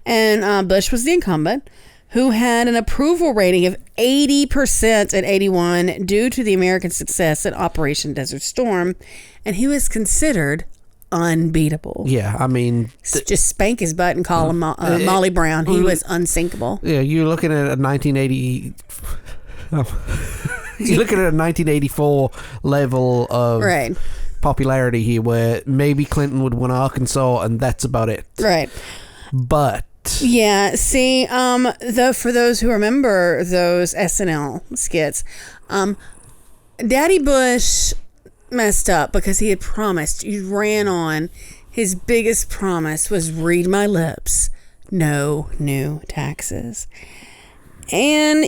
And Bush was the incumbent, who had an approval rating of 80% at 81 due to the American success in Operation Desert Storm, and he was considered unbeatable. Yeah, I mean... just spank his butt and call him Molly Brown. He was unsinkable. Yeah, you're looking at a 1980... you're looking at a 1984 level of popularity here, where maybe Clinton would win Arkansas, and that's about it. Right. But... yeah, see, for those who remember those SNL skits, Daddy Bush messed up because he had promised, he ran on, his biggest promise was read my lips, no new taxes. And,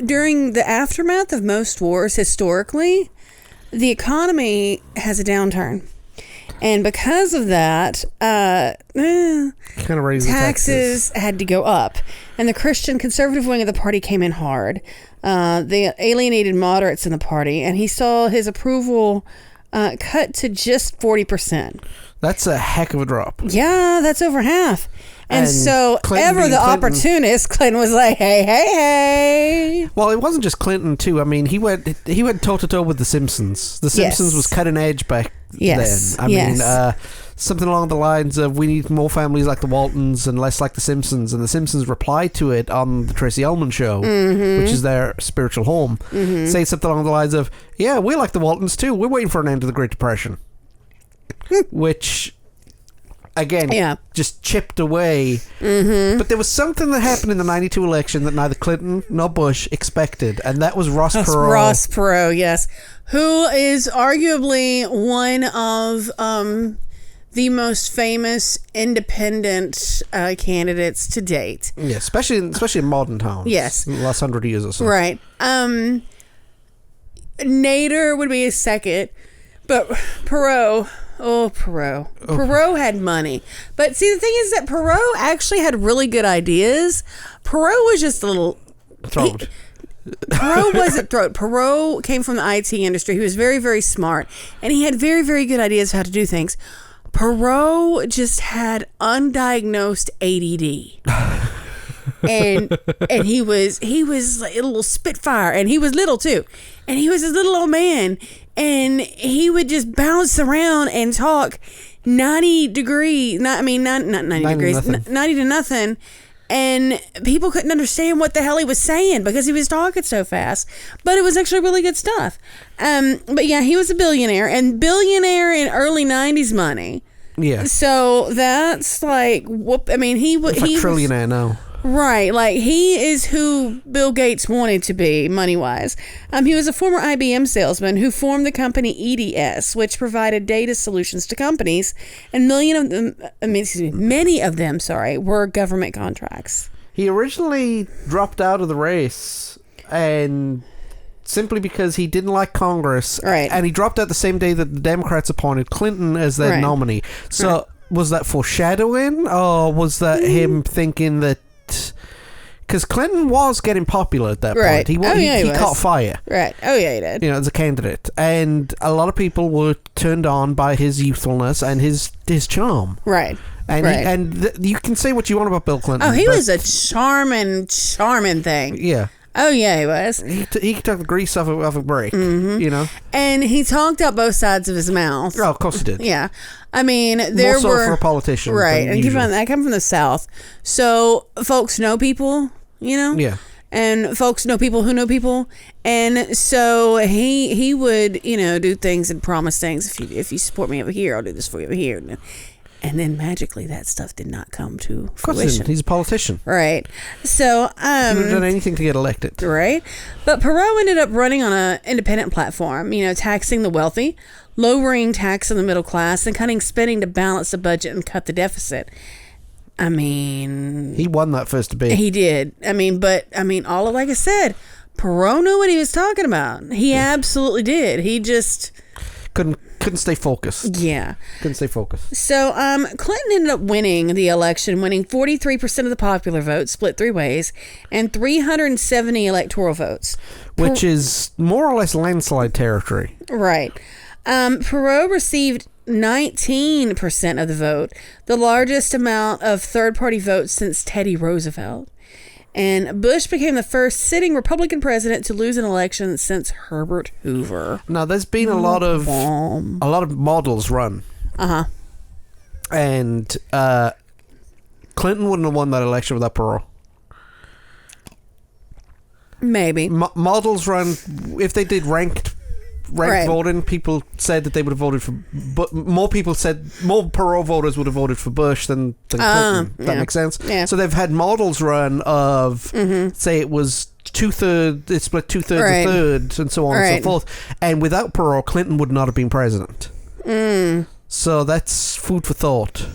during the aftermath of most wars, historically, the economy has a downturn. And because of that, taxes had to go up. And the Christian conservative wing of the party came in hard. They alienated moderates in the party, and he saw his approval cut to just 40%. That's a heck of a drop. Yeah, that's over half. And so, Clinton opportunist, Clinton was like, hey. Well, it wasn't just Clinton, too. I mean, he went toe-to-toe with The Simpsons. The Simpsons was cutting edge back then. I mean, something along the lines of, we need more families like the Waltons and less like The Simpsons. And The Simpsons replied to it on the Tracy Ullman Show, which is their spiritual home. Say something along the lines of, yeah, we're like the Waltons, too. We're waiting for an end to the Great Depression. Which... again, just chipped away. But there was something that happened in the 92 election that neither Clinton nor Bush expected, and that was Ross Perot. Ross Perot, yes. Who is arguably one of the most famous independent candidates to date. Yeah, especially in modern times. Yes. In the last 100 years or so. Right. Nader would be a second, but Perot... Perot had money. But see, the thing is that Perot actually had really good ideas. Perot was just a little... throat. Perot wasn't throat. Perot came from the IT industry. He was very, very smart. And he had very, very good ideas of how to do things. Perot just had undiagnosed ADD. and he was like a little spitfire, and he was little too, and he was this little old man, and he would just bounce around and talk 90 degrees, not 90 degrees, 90 to nothing, and people couldn't understand what the hell he was saying because he was talking so fast, but it was actually really good stuff. But yeah, he was a billionaire in early 90s money. Yeah. So that's like, whoop. I mean, he was trillionaire now. Right, like he is who Bill Gates wanted to be money-wise. He was a former IBM salesman who formed the company EDS, which provided data solutions to companies, and many of them were government contracts. He originally dropped out of the race, and simply because he didn't like Congress, right? And he dropped out the same day that the Democrats appointed Clinton as their nominee. So was that foreshadowing, or was that him thinking that? Because Clinton was getting popular at that point. He caught fire. Right. Oh, yeah, he did. As a candidate. And a lot of people were turned on by his youthfulness and his charm. Right. And you can say what you want about Bill Clinton. Oh, he was a charming thing. Yeah. Oh, yeah, he was. He took the grease off a break, And he talked out both sides of his mouth. Oh, of course he did. Yeah. I mean, more so for a politician. Right. And I come from the South. So folks know people, Yeah. And folks know people who know people. And so he would, do things and promise things. If you support me over here, I'll do this for you over here. And then magically that stuff did not come to fruition. He's a politician. Right. So he would have done anything to get elected. Right. But Perot ended up running on an independent platform, taxing the wealthy, lowering tax on the middle class, and cutting spending to balance the budget and cut the deficit. I mean, he won that first debate. He did. Like I said, Perot knew what he was talking about. He absolutely did. He just couldn't stay focused. Yeah. Couldn't stay focused. So, Clinton ended up winning the election, winning 43% of the popular vote, split three ways, and 370 electoral votes. Which is more or less landslide territory. Right. Perot received 19% of the vote, the largest amount of third-party votes since Teddy Roosevelt. And Bush became the first sitting Republican president to lose an election since Herbert Hoover. Now, there's been a lot of models run. And Clinton wouldn't have won that election without Perot. Maybe. Models run, if they did ranked voting, people said that they would have voted for, but more people said more Perot voters would have voted for Bush than Clinton. That makes sense. Yeah. So they've had models run of, say it was it split 2/3 a third, and so on and so forth. And without Perot, Clinton would not have been president. So that's food for thought.